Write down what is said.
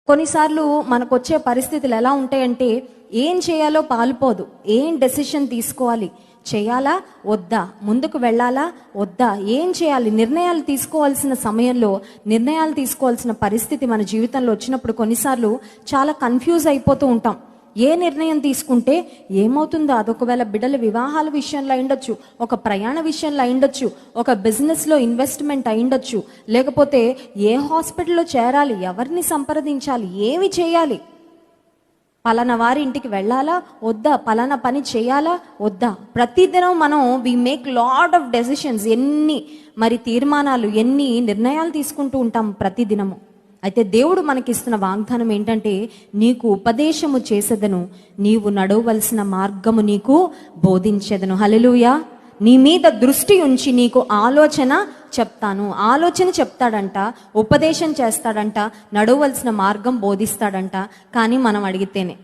కొన్నిసార్లు మనకొచ్చే పరిస్థితులు ఎలా ఉంటాయంటే ఏం చేయాలో పాలుపోదు. ఏం డెసిషన్ తీసుకోవాలి, చేయాలా వద్దా, ముందుకు వెళ్ళాలా వద్దా, ఏం చేయాలి, నిర్ణయాలు తీసుకోవాల్సిన సమయంలో నిర్ణయాలు తీసుకోవాల్సిన పరిస్థితి మన జీవితంలో వచ్చినప్పుడు కొన్నిసార్లు చాలా కన్ఫ్యూజ్ అయిపోతూ ఉంటాం. ఏ నిర్ణయం తీసుకుంటే ఏమవుతుందో, అదొకవేళ బిడ్డల వివాహాల విషయంలో అయిండొచ్చు, ఒక ప్రయాణ విషయంలో అయిండొచ్చు, ఒక బిజినెస్లో ఇన్వెస్ట్మెంట్ అయిండొచ్చు, లేకపోతే ఏ హాస్పిటల్లో చేరాలి, ఎవరిని సంప్రదించాలి, ఏమి చేయాలి, పలానా వారి ఇంటికి వెళ్ళాలా వద్దా, పలానా పని చేయాలా వద్దా. ప్రతిదినం మనం we make lot of decisions, ఎన్ని తీర్మానాలు, ఎన్ని నిర్ణయాలు తీసుకుంటూ ఉంటాం ప్రతిదినము. అయితే దేవుడు మనకిస్తున్న వాగ్దానం ఏంటంటే, నీకు ఉపదేశము చేసేదను, నీవు నడవవలసిన మార్గము నీకు బోధించేదను. హల్లెలూయా. నీ మీద దృష్టి ఉంచి నీకు ఆలోచన చెప్తాను. ఆలోచన చెప్తాడంట, ఉపదేశం చేస్తాడంట, నడవవలసిన మార్గం బోధిస్తాడంట. కానీ మనం అడిగితేనే